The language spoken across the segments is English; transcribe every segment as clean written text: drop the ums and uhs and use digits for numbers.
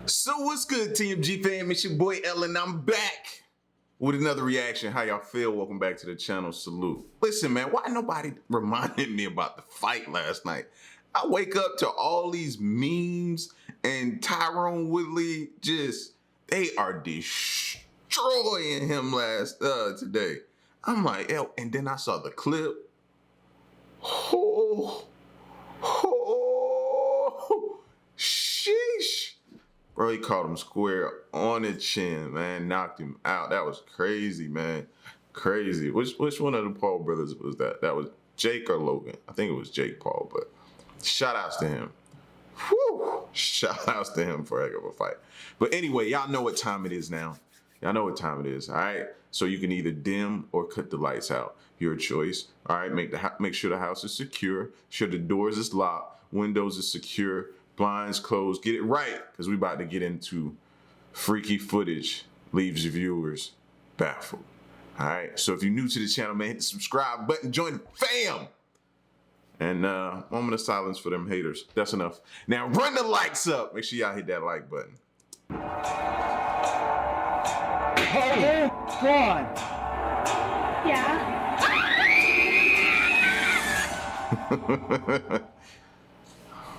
So what's good, TMG fam? It's your boy Ellen. I'm back with another reaction. How y'all feel? Welcome back to the channel. Salute. Listen, man, why nobody reminded me about the fight last night? I wake up to all these memes and Tyrone Woodley they are destroying him today. I'm like, yo, and then I saw the clip. Oh, sheesh. Bro, he caught him square on the chin, man. Knocked him out. That was crazy, man. Crazy. Which one of the Paul brothers was that? That was Jake or Logan? I think it was Jake Paul, but shout outs to him. Whew. Shout outs to him for a heck of a fight. But anyway, y'all know what time it is now. Y'all know what time it is, all right? So you can either dim or cut the lights out. Your choice, all right? Make sure the house is secure. Sure the doors is locked. Windows is secure. Blinds closed. Get it right, because we about to get into freaky footage leaves viewers baffled. All right, so if you're new to the channel, man, hit the subscribe button, join the fam. And moment of silence for them haters. That's enough. Now run the likes up. Make sure y'all hit that like button. Hey, God. Yeah.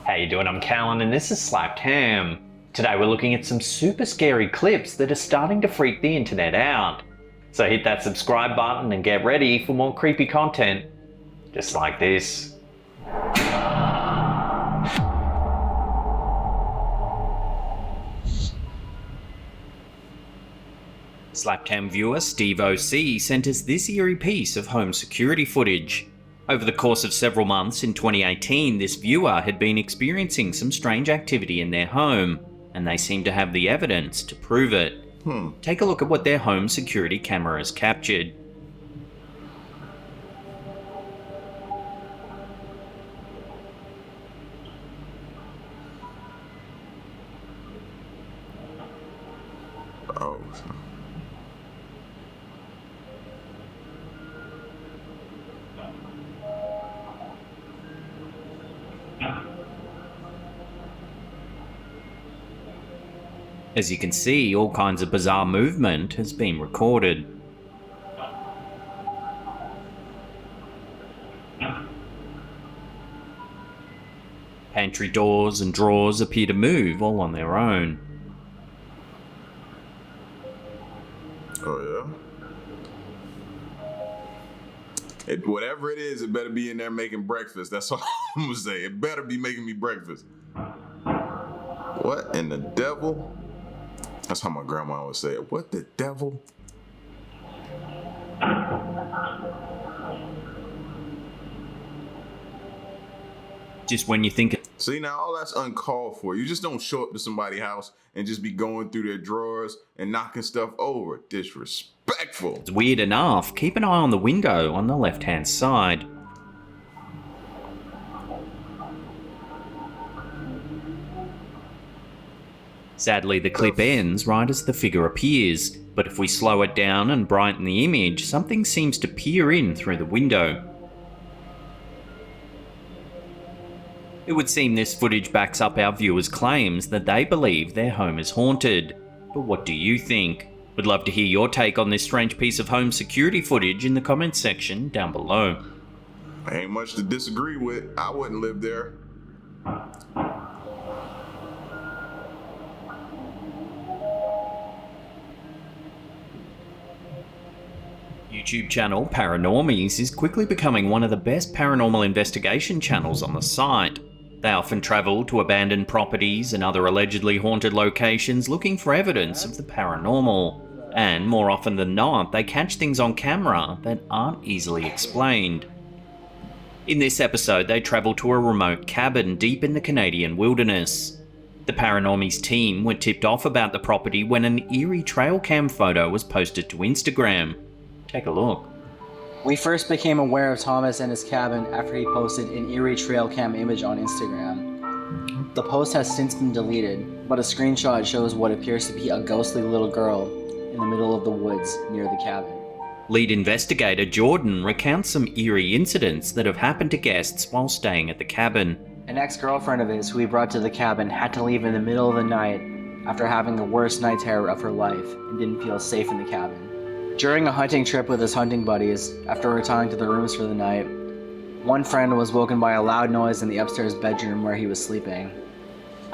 How you doing? I'm Callan and this is Slapped Ham. Today we're looking at some super scary clips that are starting to freak the internet out. So hit that subscribe button and get ready for more creepy content, just like this. Slapped Ham viewer Steve OC sent us this eerie piece of home security footage. Over the course of several months in 2018, this viewer had been experiencing some strange activity in their home, and they seem to have the evidence to prove it. Take a look at what their home security cameras captured. Oh. As you can see, all kinds of bizarre movement has been recorded. Pantry doors and drawers appear to move all on their own. Oh yeah? Whatever it is, it better be in there making breakfast. That's all I'm gonna say. It better be making me breakfast. What in the devil? That's how my grandma would say it. What the devil? Just when you think See, now all that's uncalled for. You just don't show up to somebody's house and just be going through their drawers and knocking stuff over. Disrespectful. it's weird enough, keep an eye on the window on the left-hand side. Sadly, the clip ends right as the figure appears, but if we slow it down and brighten the image, something seems to peer in through the window. It would seem this footage backs up our viewers' claims that they believe their home is haunted. But what do you think? Would love to hear your take on this strange piece of home security footage in the comments section down below. Ain't much to disagree with. I wouldn't live there. YouTube channel Paranormies is quickly becoming one of the best paranormal investigation channels on the site. They often travel to abandoned properties and other allegedly haunted locations looking for evidence of the paranormal. And more often than not, they catch things on camera that aren't easily explained. In this episode, they travel to a remote cabin deep in the Canadian wilderness. The Paranormies team were tipped off about the property when an eerie trail cam photo was posted to Instagram. Take a look. We first became aware of Thomas and his cabin after he posted an eerie trail cam image on Instagram. The post has since been deleted, but a screenshot shows what appears to be a ghostly little girl in the middle of the woods near the cabin. Lead investigator Jordan recounts some eerie incidents that have happened to guests while staying at the cabin. An ex-girlfriend of his who he brought to the cabin had to leave in the middle of the night after having the worst night terror of her life and didn't feel safe in the cabin. During a hunting trip with his hunting buddies, after retiring to their rooms for the night, one friend was woken by a loud noise in the upstairs bedroom where he was sleeping.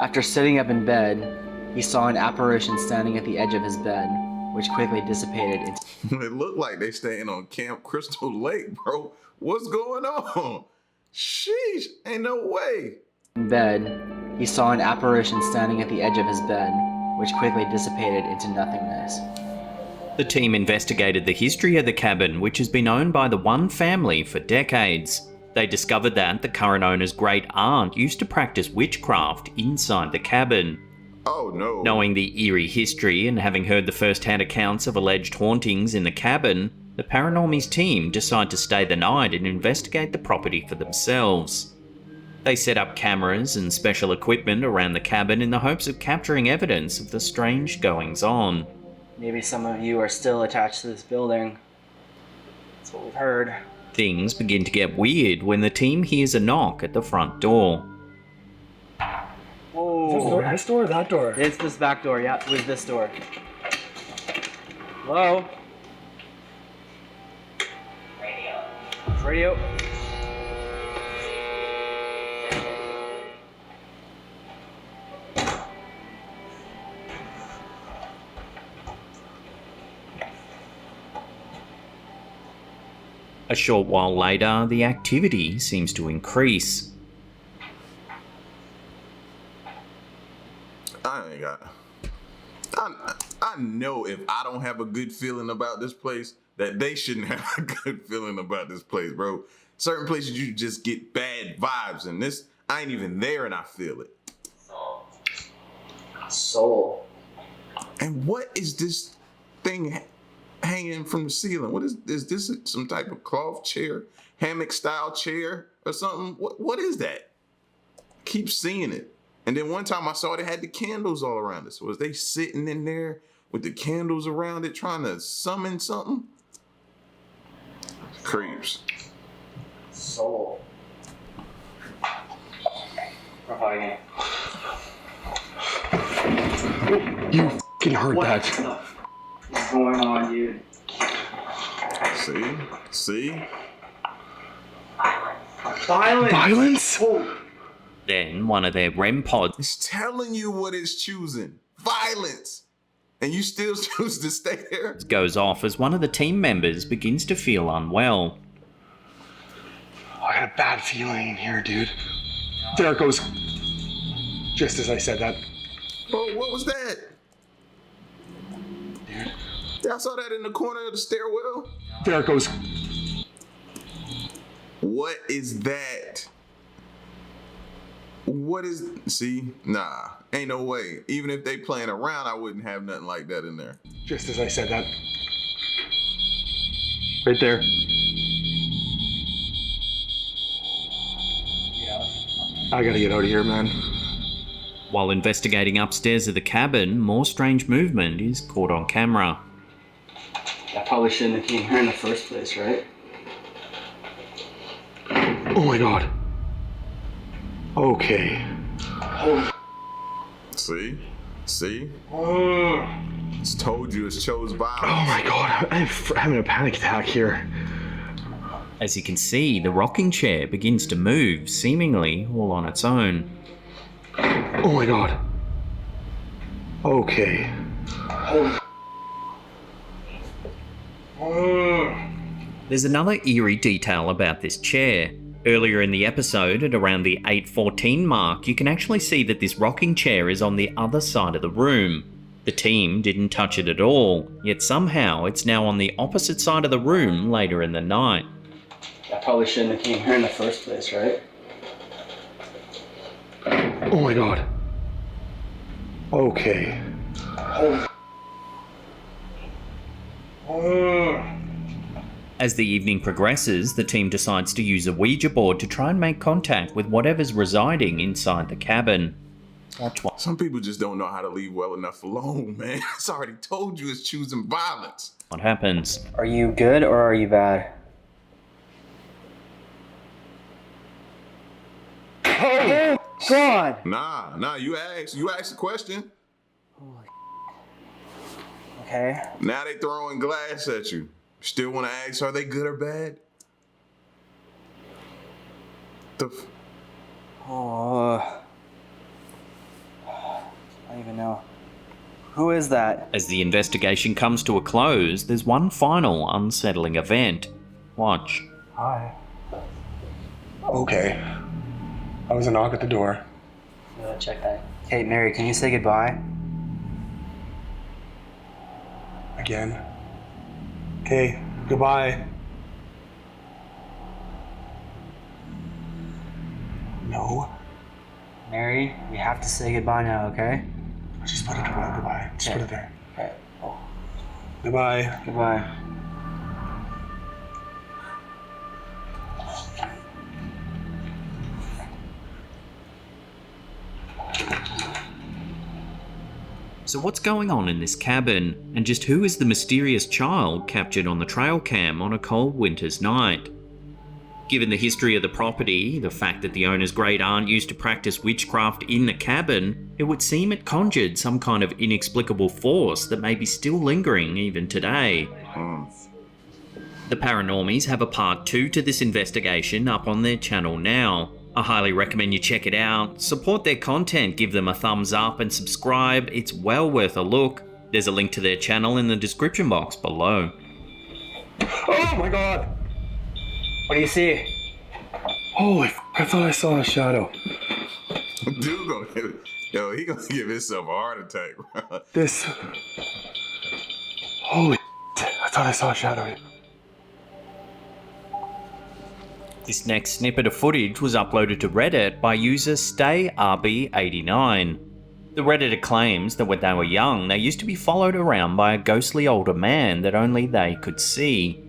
After sitting up in bed, he saw an apparition standing at the edge of his bed, which quickly dissipated into... It looked like they staying on Camp Crystal Lake, bro. What's going on? Sheesh, ain't no way. In bed, he saw an apparition standing at the edge of his bed, which quickly dissipated into nothingness. The team investigated the history of the cabin, which has been owned by the one family for decades. They discovered that the current owner's great aunt used to practice witchcraft inside the cabin. Oh no. Knowing the eerie history and having heard the first-hand accounts of alleged hauntings in the cabin, the Paranormies team decided to stay the night and investigate the property for themselves. They set up cameras and special equipment around the cabin in the hopes of capturing evidence of the strange goings-on. Maybe some of you are still attached to this building. That's what we've heard. Things begin to get weird when the team hears a knock at the front door. Oh, This door or that door? it's this back door, yeah, it was this door. Hello? Radio. A short while later, the activity seems to increase. I know if I don't have a good feeling about this place, that they shouldn't have a good feeling about this place, bro. Certain places you just get bad vibes, and this, I ain't even there and I feel it. Soul. And what is this thing hanging from the ceiling? What is this some type of cloth chair, hammock style chair or something? What is that? Keep seeing it. And then one time I saw it had the candles all around it. So was they sitting in there with the candles around it trying to summon something? Creeps. Soul. Propagating. You f***ing heard that. What's going on, dude? See? Violence! Violence? Then one of their REM pods It's telling you what it's choosing. Violence. And you still choose to stay there? goes off as one of the team members begins to feel unwell. I had a bad feeling in here, dude. There it goes. Just as I said that. Bro, what was that? Dude. Yeah, I saw that in the corner of the stairwell. There it goes. What is that? See? Nah, ain't no way. Even if they playing around, I wouldn't have nothing like that in there. Just as I said that. Right there. I gotta get out of here, man. While investigating upstairs of the cabin, more strange movement is caught on camera. I probably shouldn't have came here in the first place, right? Oh my god. Okay. See? It's told you it's chose violence. Oh my god, I'm having a panic attack here. As you can see, the rocking chair begins to move, seemingly all on its own. Oh my god. Okay. There's another eerie detail about this chair. Earlier in the episode, at around the 8:14 mark, you can actually see that this rocking chair is on the other side of the room. The team didn't touch it at all, yet somehow it's now on the opposite side of the room later in the night. I probably shouldn't have came here in the first place, right? Oh my god. Okay. As the evening progresses, the team decides to use a Ouija board to try and make contact with whatever's residing inside the cabin. Watch what Some people just don't know how to leave well enough alone, man. It's already told you it's choosing violence. happens. Are you good or are you bad? Oh, God! Nah, you asked the question. Holy. Okay. Now they throwing glass at you. Still want to ask, are they good or bad? Oh. I don't even know. Who is that? As the investigation comes to a close, there's one final unsettling event. Watch. Hi. Okay. I was a knock at the door. Check that. Hey, Mary, can you say goodbye? Again. Okay, goodbye. No. Mary, we have to say goodbye now, okay? Just put it away. Goodbye. Just put it there. Okay. Oh. Goodbye. Goodbye. So what's going on in this cabin, and just who is the mysterious child captured on the trail cam on a cold winter's night? Given the history of the property, the fact that the owner's great aunt used to practice witchcraft in the cabin, it would seem it conjured some kind of inexplicable force that may be still lingering even today. The Paranormies have a part 2 to this investigation up on their channel now. I highly recommend you check it out, support their content, give them a thumbs up and subscribe, it's well worth a look. There's a link to their channel in the description box below. Oh my god! What do you see? Holy I thought I saw a shadow. Dude gonna he gonna give himself a heart attack, bro. This. Holy I thought I saw a shadow. This next snippet of footage was uploaded to Reddit by user StayRB89. The Redditor claims that when they were young, they used to be followed around by a ghostly older man that only they could see.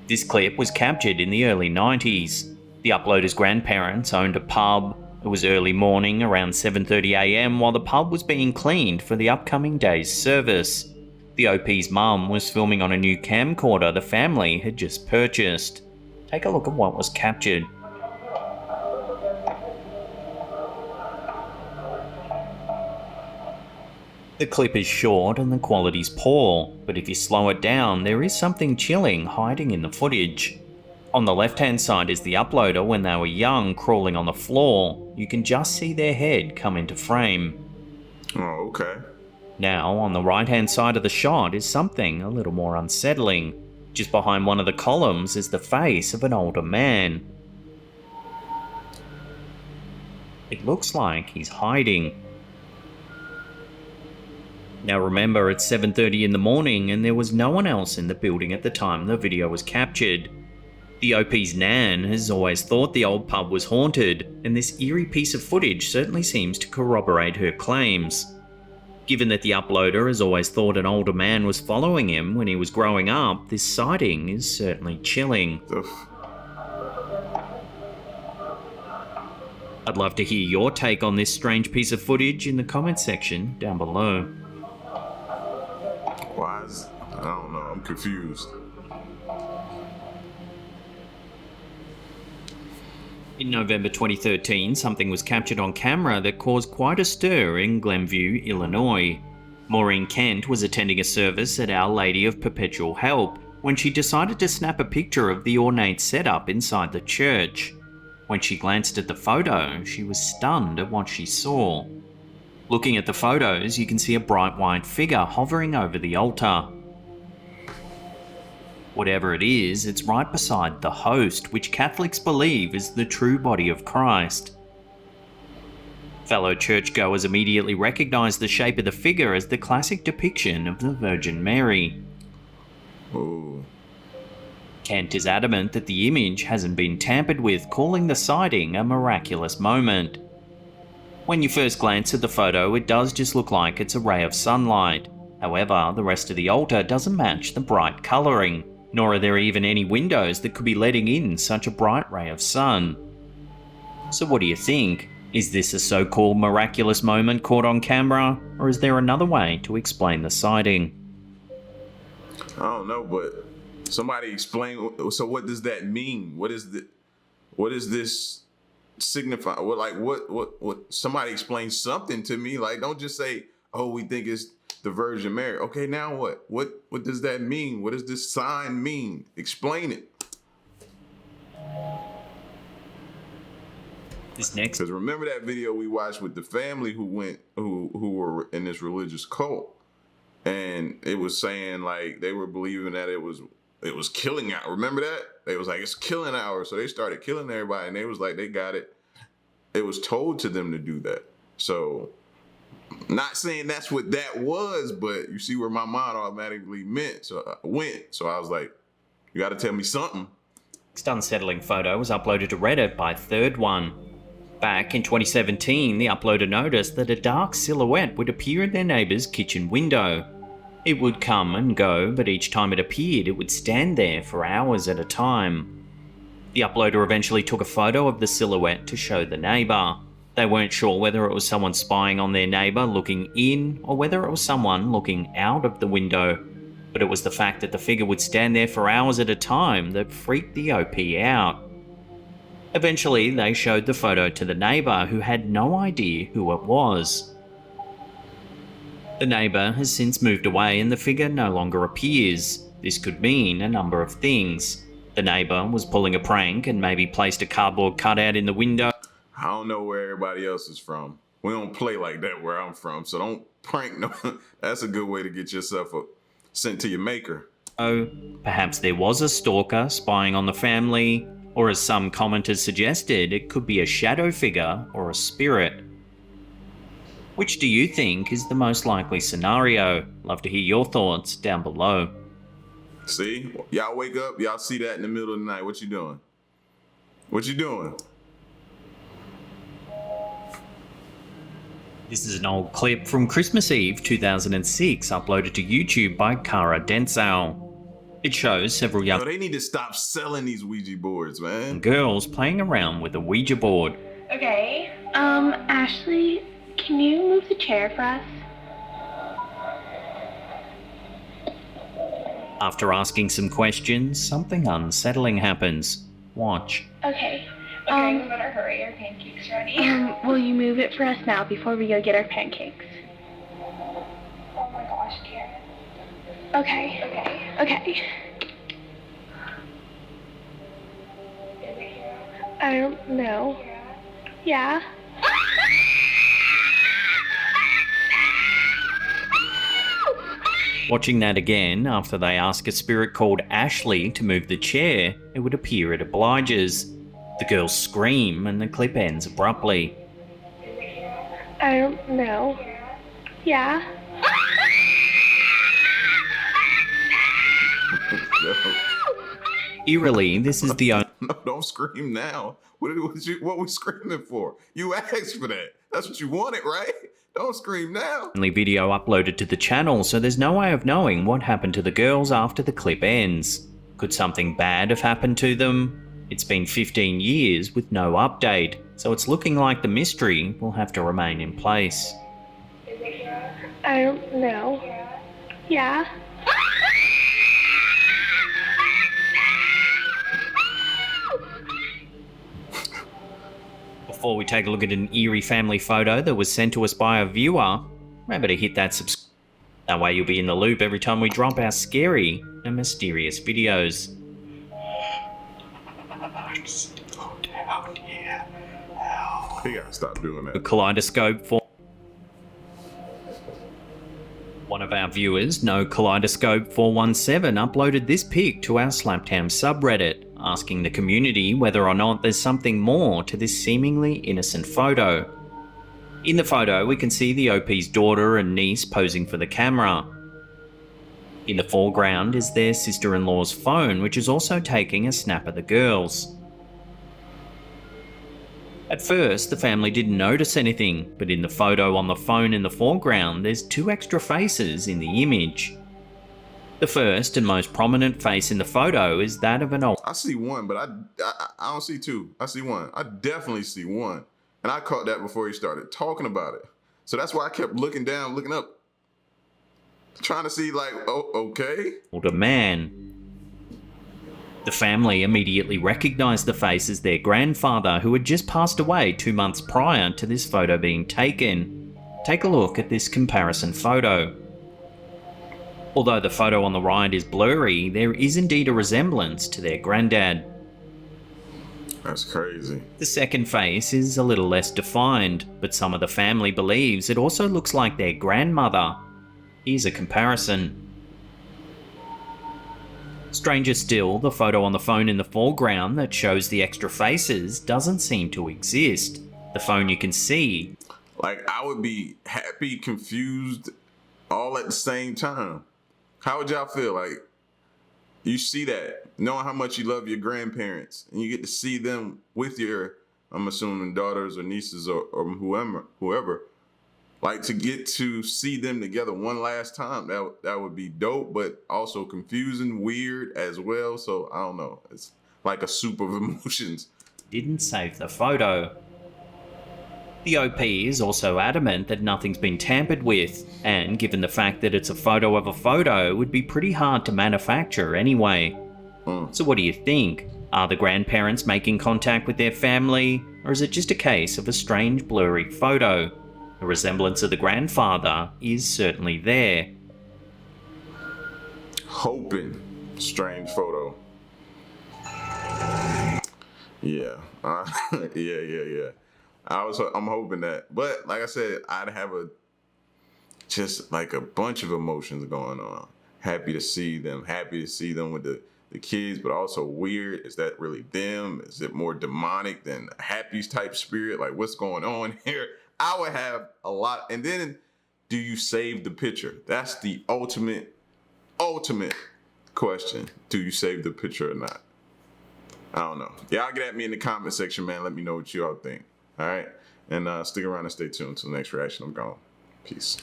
This clip was captured in the early 90s. The uploader's grandparents owned a pub. It was early morning, around 7:30 AM, while the pub was being cleaned for the upcoming day's service. The OP's mum was filming on a new camcorder the family had just purchased. Take a look at what was captured. The clip is short and the quality's poor, but if you slow it down, there is something chilling hiding in the footage. On the left-hand side is the uploader when they were young, crawling on the floor. You can just see their head come into frame. Oh, okay. Now, on the right-hand side of the shot is something a little more unsettling. Just behind one of the columns is the face of an older man. It looks like he's hiding. Now remember, it's 7:30 in the morning and there was no one else in the building at the time the video was captured. The OP's nan has always thought the old pub was haunted, and this eerie piece of footage certainly seems to corroborate her claims. Given that the uploader has always thought an older man was following him when he was growing up, this sighting is certainly chilling. I'd love to hear your take on this strange piece of footage in the comment section down below. Why is... I don't know, I'm confused. In November 2013, something was captured on camera that caused quite a stir in Glenview, Illinois. Maureen Kent was attending a service at Our Lady of Perpetual Help when she decided to snap a picture of the ornate setup inside the church. When she glanced at the photo, she was stunned at what she saw. Looking at the photos, you can see a bright white figure hovering over the altar. Whatever it is, it's right beside the host, which Catholics believe is the true body of Christ. Fellow churchgoers immediately recognise the shape of the figure as the classic depiction of the Virgin Mary. Oh. Kent is adamant that the image hasn't been tampered with, calling the sighting a miraculous moment. When you first glance at the photo, it does just look like it's a ray of sunlight. However, the rest of the altar doesn't match the bright colouring, nor are there even any windows that could be letting in such a bright ray of sun. So what do you think? Is this a so-called miraculous moment caught on camera, or is there another way to explain the sighting? I don't know, but somebody explain. So what does that mean? What is this signify? What somebody explain something to me. Like, don't just say, Oh, we think it's the Virgin Mary. Okay, now what? What does that mean? What does this sign mean? Explain it. This next Because remember that video we watched with the family who were in this religious cult, and it was saying like they were believing that it was killing hour. Remember that? They was like, it's killing hour. So they started killing everybody, and they was like, they got it. It was told to them to do that. So not saying that's what that was, but you see where my mind automatically went. So I was like, you got to tell me something. unsettling photo was uploaded to Reddit by Third One. Back in 2017, the uploader noticed that a dark silhouette would appear in their neighbour's kitchen window. It would come and go, but each time it appeared, it would stand there for hours at a time. The uploader eventually took a photo of the silhouette to show the neighbour. They weren't sure whether it was someone spying on their neighbour looking in, or whether it was someone looking out of the window. But it was the fact that the figure would stand there for hours at a time that freaked the OP out. Eventually, they showed the photo to the neighbour, who had no idea who it was. The neighbour has since moved away and the figure no longer appears. This could mean a number of things. The neighbour was pulling a prank and maybe placed a cardboard cutout in the window. I don't know where everybody else is from. We don't play like that where I'm from, so don't prank no. That's a good way to get yourself sent to your maker. Oh, perhaps there was a stalker spying on the family, or as some commenters suggested, it could be a shadow figure or a spirit. Which do you think is the most likely scenario? Love to hear your thoughts down below. See? Y'all wake up, y'all see that in the middle of the night. What you doing? What you doing? This is an old clip from Christmas Eve 2006, uploaded to YouTube by Cara Densau. It shows several young They need to stop selling these Ouija boards, man. girls playing around with a Ouija board. Okay. Ashley, can you move the chair for us? After asking some questions, something unsettling happens. Watch. Okay. Okay, we better hurry. Our pancakes ready. Will you move it for us now before we go get our pancakes? Oh my gosh, dear. Okay. Okay. Okay. Is it here? I don't know. Yeah. Yeah. Watching that again, after they ask a spirit called Ashley to move the chair, it would appear it obliges. The girls scream and the clip ends abruptly. Is it here? I don't know. Yeah. Eerily, this is the No, don't scream now. What we screaming for? You asked for that. That's what you wanted, right? Don't scream now. only video uploaded to the channel, so there's no way of knowing what happened to the girls after the clip ends. Could something bad have happened to them? It's been 15 years with no update, so it's looking like the mystery will have to remain in place. Is it here? I don't know. Yeah. Yeah. Before we take a look at an eerie family photo that was sent to us by a viewer, remember to hit that subscribe. That way you'll be in the loop every time we drop our scary and mysterious videos. You gotta stop doing A that. kaleidoscope for one of our viewers, No Kaleidoscope 417, uploaded this pic to our Slaptown subreddit, asking the community whether or not there's something more to this seemingly innocent photo. In the photo, we can see the OP's daughter and niece posing for the camera. In the foreground is their sister-in-law's phone, which is also taking a snap of the girls. At first, the family didn't notice anything, but in the photo on the phone in the foreground, there's two extra faces in the image. The first and most prominent face in the photo is that of an old I see one, but I don't see two. I see one. I definitely see one. And I caught that before he started talking about it. So that's why I kept looking down, looking up, trying to see like, oh, okay. older man. The family immediately recognized the face as their grandfather, who had just passed away 2 months prior to this photo being taken. Take a look at this comparison photo. Although the photo on the right is blurry, there is indeed a resemblance to their granddad. That's crazy. The second face is a little less defined, but some of the family believes it also looks like their grandmother. Here's a comparison. Stranger still, the photo on the phone in the foreground that shows the extra faces doesn't seem to exist. The phone you can see. Like, I would be happy, confused, all at the same time. How would y'all feel? Like, you see that, knowing how much you love your grandparents, and you get to see them with your, I'm assuming, daughters or nieces or whoever. Like, to get to see them together one last time, that would be dope, but also confusing, weird as well. So, I don't know. It's like a soup of emotions. Didn't save the photo. The OP is also adamant that nothing's been tampered with, and given the fact that it's a photo of a photo, would be pretty hard to manufacture anyway. So what do you think? Are the grandparents making contact with their family, or is it just a case of a strange blurry photo? The resemblance of the grandfather is certainly there. Hoping. Strange photo. Yeah. Yeah. I'm hoping that. But like I said, I'd have just like a bunch of emotions going on. Happy to see them with the kids, but also weird. Is that really them? Is it more demonic than a happy type spirit? Like, what's going on here? I would have a lot. And then, do you save the picture? That's the ultimate question. Do you save the picture or not? I don't know. Y'all get at me in the comment section, man. Let me know what you all think. All right? And stick around and stay tuned until the next reaction. I'm gone. Peace.